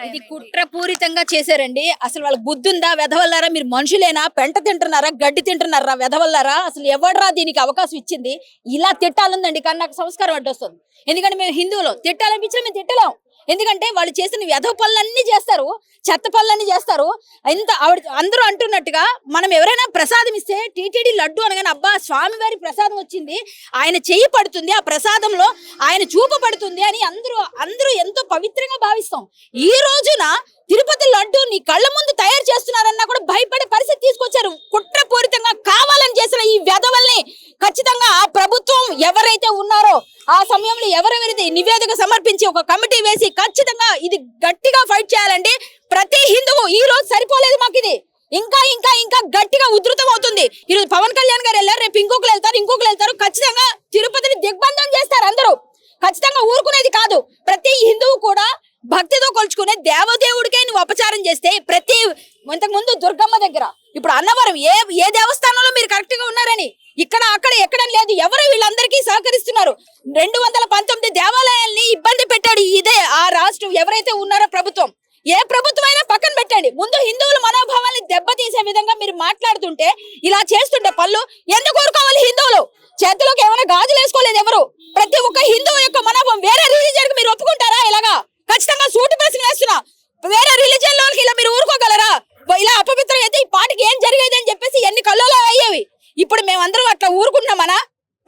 ఇది కుట్రపూరితంగా చేశారండి. అసలు వాళ్ళకి బుద్ధుందా? వెధవల్లారా? మీరు మనుషులేనా? పెంట తింటున్నారా? గడ్డి తింటున్నారా? వెధవల్లారా? అసలు ఎవడ్రా దీనికి అవకాశం ఇచ్చింది? ఇలా తిట్టాలందండి, కానీ నాకు సంస్కారం అడ్డొస్తుంది. ఎందుకంటే మేము హిందువులు, తిట్టాలనిపించినా మేము తిట్టలేం. ఎందుకంటే వాళ్ళు చేసిన వెధవ పనులన్నీ చేస్తారు, చెత్త పనులన్నీ చేస్తారు. ఇంత ఆవిడ అందరూ అంటున్నట్టుగా మనం ఎవరైనా ప్రసాదం ఇస్తే టీటీడీ లడ్డు అనగానే అబ్బా స్వామివారి ప్రసాదం వచ్చింది, ఆయన చెయ్యి పడుతుంది, ఆ ప్రసాదంలో ఆయన చూపు పడుతుంది అని అందరూ ఎంతో పవిత్రంగా భావిస్తాం. ఈ రోజున తిరుపతి లడ్డు నీ కళ్ళ ముందు తయారు చేస్తున్నారన్నా కూడా భయపడే పరిస్థితి తీసుకొచ్చారు. కుట్రపూరితంగా కావాలని చేసిన ఈ వెధవల్ని ఖచ్చితంగా ఆ ప్రభుత్వం ఎవరైతే ఉన్నారో ఆ సమయంలో ఎవరెవరిది నివేదిక సమర్పించి ఒక కమిటీ వేసి ఖచ్చితంగా ఇది గట్టిగా ఫైట్ చేయాలండి. ప్రతి హిందువు ఈ రోజు సరిపోలేదు, మాకు ఇది ఇంకా ఇంకా ఇంకా గట్టిగా ఉధృతం అవుతుంది. ఈరోజు పవన్ కళ్యాణ్ గారు వెళ్ళారు, రేపు ఇంకొకరు వెళ్తారు. ఖచ్చితంగా తిరుపతిని దిగ్బంధం చేస్తారు అందరూ. ఖచ్చితంగా ఊరుకునేది కాదు. ప్రతి హిందువు కూడా భక్తితో కొలుచుకునే దేవదేవుడికే నువ్వు అపచారం చేస్తే, ప్రతి ఇంతకు ముందు దుర్గమ్మ దగ్గర, ఇప్పుడు అన్నవరం ఏ దేవస్థానంలో మీరు కరెక్ట్ గా ఉన్నారని ఇక్కడ అక్కడ ఎక్కడం లేదు. ఎవరు వీళ్ళందరికీ సహకరిస్తున్నారు? 219 దేవాలయాల్ని ఇబ్బంది పెట్టాడు ఇదే ఆ రాష్ట్రం ఎవరైతే ఉన్నారో ప్రభుత్వం. ఏ ప్రభుత్వం అయినా పక్కన పెట్టండి, ముందు హిందువుల మనోభావాన్ని దెబ్బతీసే విధంగా మీరు మాట్లాడుతుంటే, ఇలా చేస్తుంటే పళ్ళు ఎందుకు ఊరుకోవాలి? హిందువులు చేతిలోకి ఏమైనా గాజులు వేసుకోలేదు ఎవరు. ప్రతి ఒక్క హిందువు యొక్క మనోభావం వేరే రిలీజియన్ కి మీరు ఒప్పుకుంటారా? ఇలాగా ఖచ్చితంగా సూటి ప్రశ్న వేస్తున్నా. వేరే రిలీజియన్ లోకి ఇలా మీరు ఊరుకోగలరా? ఇలా అపవిత్రం అయితే ఈ పాటికి ఏం జరిగేది అని చెప్పేసి ఎన్ని కళ్ళలో అయ్యేవి. ఇప్పుడు మేమందరం అట్లా ఊరుకుంటున్నామనా?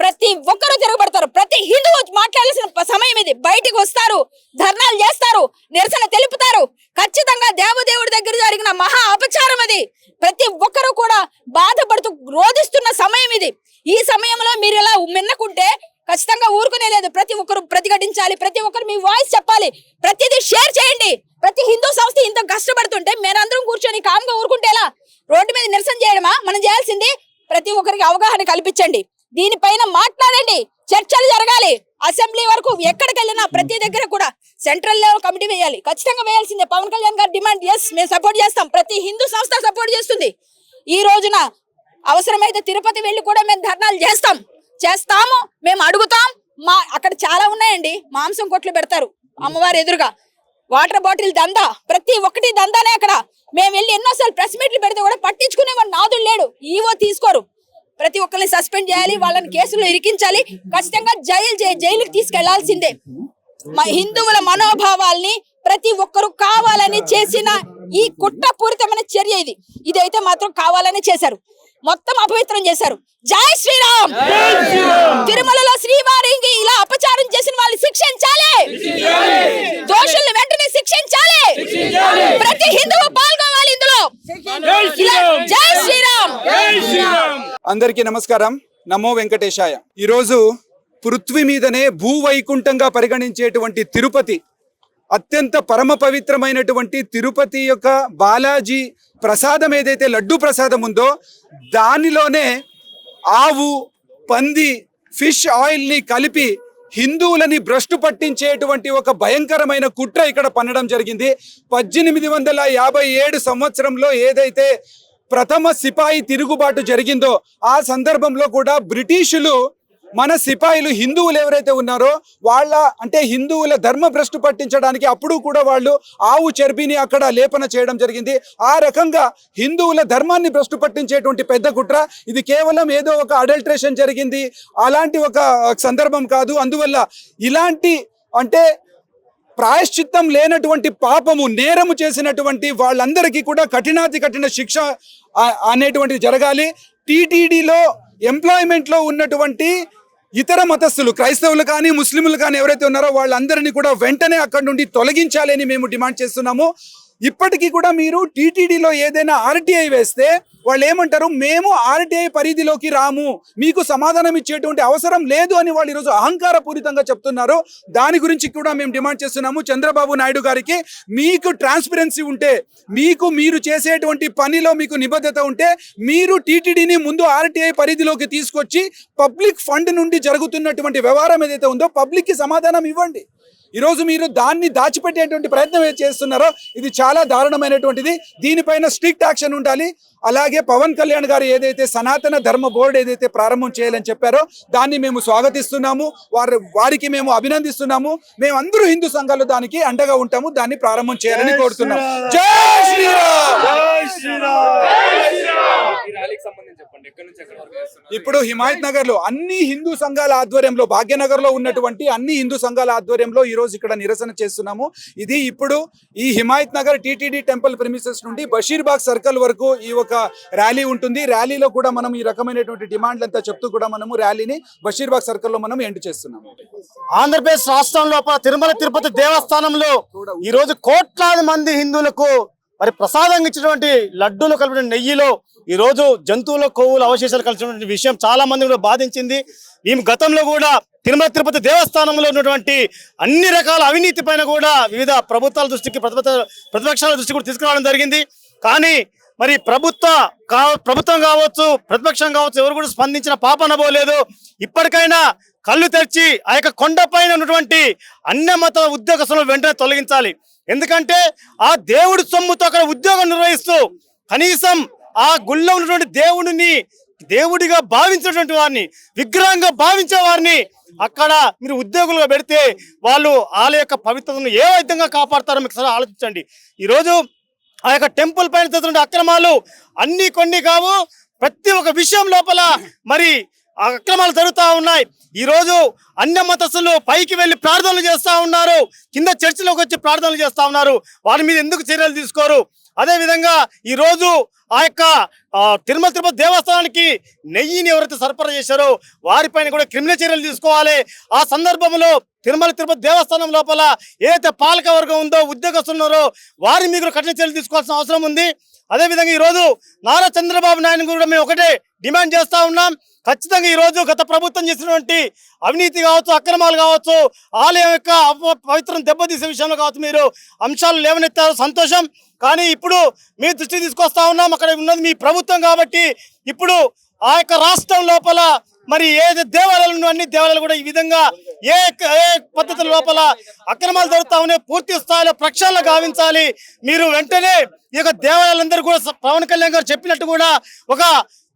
ప్రతి ఒక్కరూ తిరగబడతారు. ప్రతి హిందువు మాట్లాడాల్సిన సమయం ఇది. బయటికి వస్తారు, ధర్నాలు చేస్తారు, నిరసన తెలుపుతారు. ఖచ్చితంగా దేవదేవుడి దగ్గర జరిగిన మహా అపచారం అది. ప్రతి ఒక్కరూ కూడా బాధపడుతూ రోధిస్తున్న సమయం ఇది. ఈ సమయంలో మీరు ఇలా మిన్నకుంటే ఖచ్చితంగా ఊరుకునే లేదు. ప్రతి ఒక్కరు ప్రతిఘటించాలి, ప్రతి ఒక్కరు మీ వాయిస్ చెప్పాలి, ప్రతిదీ షేర్ చేయండి. ప్రతి హిందూ సంస్థ ఇంత కష్టపడుతుంటే మేమందరం కూర్చొని కామ్గా ఊరుకుంటే ఎలా? రోడ్డు మీద నిరసన చేయడమా మనం చేయాల్సింది? ప్రతి ఒక్కరికి అవగాహన కల్పించండి, దీనిపైన మాట్లాడండి, చర్చలు జరగాలి. అసెంబ్లీ వరకు ఎక్కడికి వెళ్ళినా ప్రతి దగ్గర కూడా సెంట్రల్ లెవెల్ కమిటీ వేయాలి, ఖచ్చితంగా వేయాల్సిందే. పవన్ కళ్యాణ్ గారు డిమాండ్, ఎస్ మేము సపోర్ట్ చేస్తాం, ప్రతి హిందూ సంస్థ సపోర్ట్ చేస్తుంది. ఈ రోజున అవసరమైతే తిరుపతి వెళ్ళి కూడా మేము ధర్నాలు చేస్తాము, మేము అడుగుతాం. అక్కడ చాలా ఉన్నాయండి, మాంసం కొట్లు పెడతారు అమ్మవారి ఎదురుగా, వాటర్ బాటిల్ దందా, ప్రతి ఒక్కటి దందానే అక్కడ. మేము వెళ్ళి ఎన్నోసార్లు ప్రెస్ మీట్లు పెడితే కూడా పట్టించుకునేవాడు నాదులు లేడు, ఈవో తీసుకోరు. ప్రతి ఒక్కరిని సస్పెండ్ చేయాలి, వాళ్ళని కేసులో ఇరికించాలి, ఖచ్చితంగా జైలుకి తీసుకెళ్లాల్సిందే. మా హిందువుల మనోభావాల్ని ప్రతి ఒక్కరు కావాలని చేసిన ఈ కుట్రపూరితమైన చర్య ఇదైతే మాత్రం కావాలని చేశారు, మొత్తం అపవిత్రం చేశారు. జై శ్రీరామ్. తిరుమలలో శ్రీవారికి ఇలా అపచారం చేసిన వాళ్ళు శిక్షించాలి, దోషుల్ని వెంటనే శిక్షించాలి. ప్రతి హిందువు పాల్గొనాలి ఇందులో. జై శ్రీరామ్. అందరికీ నమస్కారం. నమో వెంకటేశాయ. ఈరోజు పృథ్వీ మీదనే భూవైకుంఠంగా పరిగణించేటువంటి తిరుపతి, అత్యంత పరమ పవిత్రమైనటువంటి తిరుపతి యొక్క బాలాజీ ప్రసాదం ఏదైతే లడ్డు ప్రసాదం ఉందో, దానిలోనే ఆవు, పంది, ఫిష్ ఆయిల్ని కలిపి హిందువులని భ్రష్టు పట్టించేటువంటి ఒక భయంకరమైన కుట్ర ఇక్కడ పన్నడం జరిగింది. 1857 సంవత్సరంలో ఏదైతే ప్రథమ సిపాయి తిరుగుబాటు జరిగిందో, ఆ సందర్భంలో కూడా బ్రిటిషులు మన సిపాయిలు హిందువులు ఎవరైతే ఉన్నారో వాళ్ళ అంటే హిందువుల ధర్మ భ్రష్టు పట్టించడానికి అప్పుడు కూడా వాళ్ళు ఆవు చర్బిని అక్కడ లేపన చేయడం జరిగింది. ఆ రకంగా హిందువుల ధర్మాన్ని భ్రష్టు పట్టించేటువంటి పెద్ద కుట్ర ఇది. కేవలం ఏదో ఒక అడల్ట్రేషన్ జరిగింది అలాంటి ఒక సందర్భం కాదు. అందువల్ల ఇలాంటి అంటే ప్రాయశ్చిత్తం లేనటువంటి పాపము, నేరము చేసినటువంటి వాళ్ళందరికీ కూడా కఠినాతి కఠిన శిక్ష అనేటువంటిది జరగాలి. టీటీడీలో ఎంప్లాయ్మెంట్లో ఉన్నటువంటి ఇతర మతస్థులు, క్రైస్తవులు కానీ ముస్లింలు కానీ ఎవరైతే ఉన్నారో వాళ్ళందరినీ కూడా వెంటనే అక్కడి నుండి తొలగించాలని మేము డిమాండ్ చేస్తున్నాము. ఇప్పటికీ కూడా మీరు టీటీడీలో ఏదైనా ఆర్టీఐ వేస్తే వాళ్ళు ఏమంటారు, మేము ఆర్టీఐ పరిధిలోకి రాము, మీకు సమాధానం ఇచ్చేటువంటి అవసరం లేదు అని వాళ్ళు ఈరోజు అహంకారపూరితంగా చెప్తున్నారు. దాని గురించి కూడా మేము డిమాండ్ చేస్తున్నాము. చంద్రబాబు నాయుడు గారికి మీకు ట్రాన్స్పరెన్సీ ఉంటే, మీరు చేసేటువంటి పనిలో మీకు నిబద్ధత ఉంటే, మీరు టీటీడీని ముందు ఆర్టీఐ పరిధిలోకి తీసుకొచ్చి పబ్లిక్ ఫండ్ నుండి జరుగుతున్నటువంటి వ్యవహారం ఏదైతే ఉందో పబ్లిక్కి సమాధానం ఇవ్వండి. ఈరోజు మీరు దాన్ని దాచిపెట్టేటువంటి ప్రయత్నం ఏది చేస్తున్నారో ఇది చాలా దారుణమైనటువంటిది. దీనిపైన స్ట్రిక్ట్ యాక్షన్ ఉండాలి. అలాగే పవన్ కళ్యాణ్ గారు ఏదైతే సనాతన ధర్మ బోర్డు ఏదైతే ప్రారంభం చేయాలని చెప్పారో దాన్ని మేము స్వాగతిస్తున్నాము. వారికి మేము అభినందిస్తున్నాము. మేమందరూ హిందూ సంఘాలు దానికి అండగా ఉంటాము. దాన్ని ప్రారంభం చేయాలని కోరుతున్నాం. జై శ్రీరామ్. ఇప్పుడు హిమాయత్ నగర్ లో అన్ని హిందూ సంఘాల ఆధ్వర్యంలో, భాగ్యనగర్ లో ఉన్నటువంటి అన్ని హిందూ సంఘాల ఆధ్వర్యంలో ఈ రోజు ఇక్కడ నిరసన చేస్తున్నాము. ఇది ఇప్పుడు ఈ Himayat Nagar TTD temple premises నుండి బషీర్బాగ్ సర్కిల్ వరకు ఈ ఒక ర్యాలీ ఉంటుంది. ర్యాలీలో కూడా మనం ఈ రకమైనటువంటి డిమాండ్లంతా చెప్తూ కూడా మనము ర్యాలీని బషీర్బాగ్ సర్కిల్ లో మనం ఎండ్ చేస్తున్నాము. ఆంధ్రప్రదేశ్ రాష్ట్రం లోపల తిరుమల తిరుపతి దేవస్థానంలో ఈ రోజు కోట్లాది మంది హిందువులకు మరి ప్రసాదంగా ఇచ్చినటువంటి లడ్డూలు కలిపిన నెయ్యిలో ఈ రోజు జంతువుల కొవ్వుల అవశేషాలు కలిసినటువంటి విషయం చాలా మంది కూడా బాధించింది. మేము గతంలో కూడా తిరుమల తిరుపతి దేవస్థానంలో ఉన్నటువంటి అన్ని రకాల అవినీతి పైన కూడా వివిధ ప్రభుత్వాల దృష్టికి, ప్రతిపక్షాల దృష్టికి కూడా తీసుకురావడం జరిగింది. కానీ మరి ప్రభుత్వం కావచ్చు, ప్రతిపక్షం కావచ్చు, ఎవరు కూడా స్పందించిన పాపన పోలేదు. ఇప్పటికైనా కళ్ళు తెరిచి ఆ యొక్క కొండపైన ఉన్నటువంటి అన్య మత ఉద్యోగస్తులను వెంటనే తొలగించాలి. ఎందుకంటే ఆ దేవుడి సొమ్ముతో అక్కడ ఉద్యోగం నిర్వహిస్తూ కనీసం ఆ గుళ్ళో ఉన్నటువంటి దేవుడిగా భావించినటువంటి వారిని, విగ్రహంగా భావించే వారిని అక్కడ మీరు ఉద్యోగులుగా పెడితే వాళ్ళు వాళ్ళ యొక్క పవిత్రతను ఏ విధంగా కాపాడతారో మీకు సరే ఆలోచించండి. ఈరోజు ఆ యొక్క టెంపుల్ పైన చేస్తున్న అక్రమాలు అన్ని కొన్ని కావు, ప్రతి ఒక్క విషయం లోపల మరి అక్రమాలు జరుగుతూ ఉన్నాయి. ఈ రోజు అన్య మతస్థులు పైకి వెళ్లి ప్రార్థనలు చేస్తా ఉన్నారు, కింద చర్చిలోకి వచ్చి ప్రార్థనలు చేస్తా ఉన్నారు. వారి మీద ఎందుకు చర్యలు తీసుకోరు? అదే విధంగా ఈ రోజు ఆ యొక్క తిరుమల తిరుపతి దేవస్థానానికి నెయ్యిని ఎవరైతే సరఫరా చేశారో వారిపైన కూడా క్రిమినల్ చర్యలు తీసుకోవాలి. ఆ సందర్భంలో తిరుమల తిరుపతి దేవస్థానం లోపల ఏదైతే పాలక వర్గం ఉందో, ఉద్యోగస్తులు ఉన్నారో వారి మీద కఠిన చర్యలు తీసుకోవాల్సిన అవసరం ఉంది. అదేవిధంగా ఈరోజు నారా చంద్రబాబు నాయుడు కూడా మేము ఒకటే డిమాండ్ చేస్తా ఉన్నాం. ఖచ్చితంగా ఈ రోజు గత ప్రభుత్వం చేసినటువంటి అవినీతి కావచ్చు, అక్రమాలు కావచ్చు, ఆలయం యొక్క పవిత్రం దెబ్బతీసే విషయంలో కావచ్చు మీరు అంశాలు లేవనెత్తారు, సంతోషం. కానీ ఇప్పుడు మీ దృష్టికి తీసుకొస్తా ఉన్నాం. అక్కడ ఉన్నది మీ ప్రభుత్వం కాబట్టి ఇప్పుడు ఆ యొక్క రాష్ట్రం లోపల మరి ఏది దేవాలయాలు అన్ని దేవాలయాలు కూడా ఈ విధంగా ఏ పద్ధతుల లోపల అక్రమాలు జరుగుతా ఉన్నాయి పూర్తి స్థాయిలో ప్రక్షాళన గావించాలి. మీరు వెంటనే ఈ యొక్క దేవాలయాలందరూ కూడా పవన్ కళ్యాణ్ గారు చెప్పినట్టు కూడా ఒక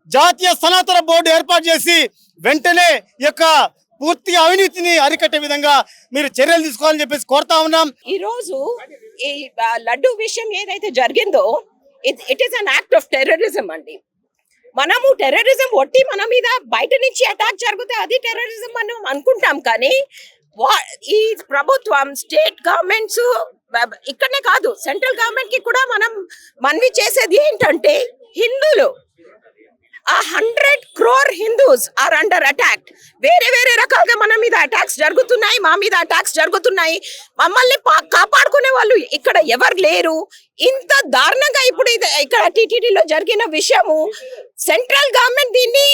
జాతీయ సనాతన బోర్డు ఏర్పాటు చేసి వెంటనే ఈ యొక్క పూర్తి అవినీతిని అరికట్టే విధంగా మీరు చర్యలు తీసుకోవాలని చెప్పేసి కోరుతా ఉన్నాం. ఈ రోజు ఈ లడ్డు విషయం ఏదైతే జరిగిందో it is an act of terrorism అండి. మనము టెర్రరిజం ఒట్టి మన మీద బయట నుంచి అటాక్ జరిగితే అది టెర్రరిజం మనం అనుకుంటాం. కానీ ఈ ప్రభుత్వం, స్టేట్ గవర్నమెంట్స్ ఇక్కడనే కాదు సెంట్రల్ గవర్నమెంట్ కి కూడా మనం మనవి చేసేది ఏంటంటే హిందువులు 100 crore Hindus are under attack. వేరే వేరే రకాలుగా మన మీద అటాక్స్ జరుగుతున్నాయి, మా మీద అటాక్స్ జరుగుతున్నాయి. మమ్మల్ని కాపాడుకునే వాళ్ళు ఇక్కడ ఎవరు లేరు. ఇంత దారుణంగా ఇప్పుడు ఇక్కడ టీటీడీలో జరిగిన విషయము సెంట్రల్ గవర్నమెంట్ దీన్ని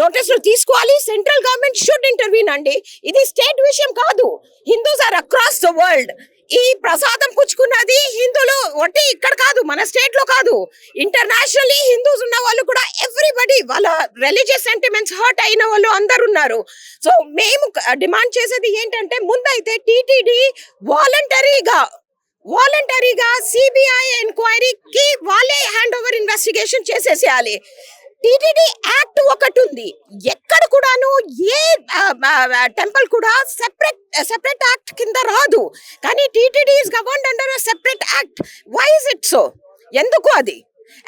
నోటీసులు తీసుకోవాలి. సెంట్రల్ గవర్నమెంట్ షుడ్ ఇంటర్వ్యూన్ అండి. ఇది స్టేట్ విషయం కాదు. Hindus are across the world. ఈ ప్రసాదం పుచ్చుకున్నది హిందువులు ఒట్టి ఇక్కడ కాదు, మన స్టేట్ లో కాదు, ఇంటర్నేషనల్లీ హిందూస్ ఉన్న వాళ్ళు కూడా ఎవ్రీబడి వాళ్ళ రిలీజియస్ సెంటిమెంట్స్ హర్ట్ అయిన వాళ్ళు అందరు ఉన్నారు. సో మేము డిమాండ్ చేసేది ఏంటంటే ముందైతే టీటీడీ వాలంటరీగా సిబిఐ ఎంక్వైరీకి వాళ్ళే హ్యాండ్ ఓవర్ ఇన్వెస్టిగేషన్ చేసేసేయాలి. టీటీడీ యాక్ట్ ఒకటి ఉంది, ఎక్కడ కూడాను ఏ టెంపుల్ కూడా సెపరేట్ యాక్ట్ కింద రాదు. కానీ TTD is governed under a separate act. Why is it so? ఎందుకు అది?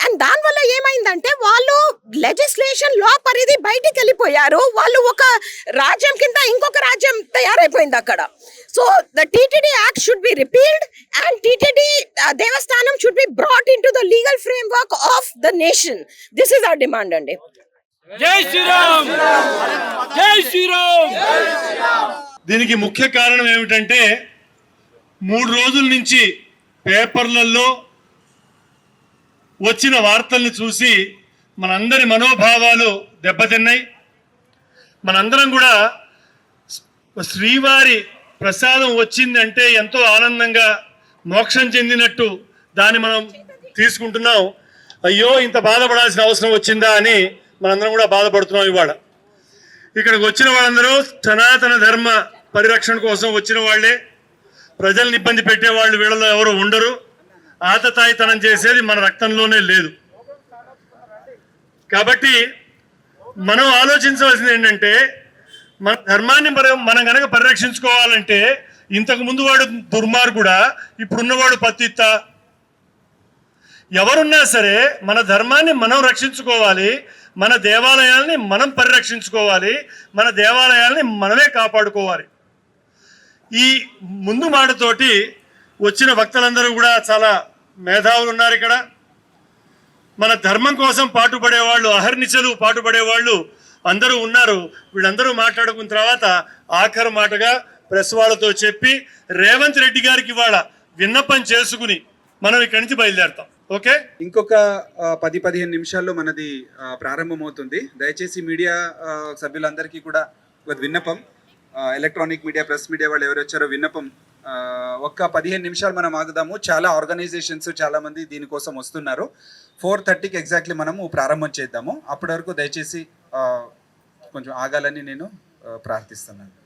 అండ్ దానివల్ల ఏమైందంటే వాళ్ళు లెజిస్లేషన్ లా పరిధి బయటికి వెళ్ళిపోయారు. వాళ్ళు ఒక రాజ్యం కింద ఇంకొక రాజ్యం తయారైపోయింది అక్కడ. So the TTD act should be repealed and TTD Devasthanam should be brought into the legal framework of the nation. This is our demand అండి. జై శ్రీరామ్, జై శ్రీరామ్. దీనికి ముఖ్య కారణం ఏమిటంటే 3 రోజుల నుంచి పేపర్లలో వచ్చిన వార్తల్ని చూసి మనందరి మనోభావాలు దెబ్బతిన్నాయి. మనందరం కూడా శ్రీవారి ప్రసాదం వచ్చిందంటే ఎంతో ఆనందంగా మోక్షం చెందినట్టు దాన్ని మనం తీసుకుంటున్నాం. అయ్యో ఇంత బాధపడాల్సిన అవసరం వచ్చిందా అని మనందరం కూడా బాధపడుతున్నాం. ఇవాళ ఇక్కడికి వచ్చిన వాళ్ళందరూ సనాతన ధర్మ పరిరక్షణ కోసం వచ్చిన వాళ్ళే. ప్రజల్ని ఇబ్బంది పెట్టేవాళ్ళు వీళ్ళలో ఎవరు ఉండరు. ఆతతాయితనం చేసేది మన రక్తంలోనే లేదు. కాబట్టి మనం ఆలోచించవలసింది ఏంటంటే, మన ధర్మాన్ని మనం కనుక పరిరక్షించుకోవాలంటే, ఇంతకు ముందు వాడు దుర్మార్గుడా, ఇప్పుడున్నవాడు పత్తిత్త, ఎవరున్నా సరే మన ధర్మాన్ని మనం రక్షించుకోవాలి. మన దేవాలయాల్ని మనం పరిరక్షించుకోవాలి. మన దేవాలయాల్ని మనమే కాపాడుకోవాలి. ఈ ముందు మాటతోటి వచ్చిన వక్తలందరూ కూడా చాలా మేధావులు ఉన్నారు ఇక్కడ. మన ధర్మం కోసం పాటుపడేవాళ్ళు, అహర్నిశలు పాటుపడేవాళ్ళు అందరూ ఉన్నారు. వీళ్ళందరూ మాట్లాడుకున్న తర్వాత ఆఖరి మాటగా ప్రెస్ వాళ్ళతో చెప్పి రేవంత్ రెడ్డి గారికి ఇవాళ విన్నపం చేసుకుని మనం ఇక్కడి నుంచి బయలుదేరుతాం. ఓకే, ఇంకొక 10-15 నిమిషాల్లో మనది ప్రారంభమవుతుంది. దయచేసి మీడియా సభ్యులందరికీ కూడా ఒక విన్నపం, ఎలక్ట్రానిక్ మీడియా, ప్రెస్ మీడియా వాళ్ళు ఎవరు వచ్చారో విన్నపం, ఒక్క 15 నిమిషాలు మనం ఆగుదాము. చాలా ఆర్గనైజేషన్స్ చాలా మంది దీనికోసం వస్తున్నారు. 4:30కి ఎగ్జాక్ట్లీ మనము ప్రారంభం చేద్దాము. అప్పటి వరకు దయచేసి కొంచెం ఆగాలని నేను ప్రార్థిస్తున్నాను.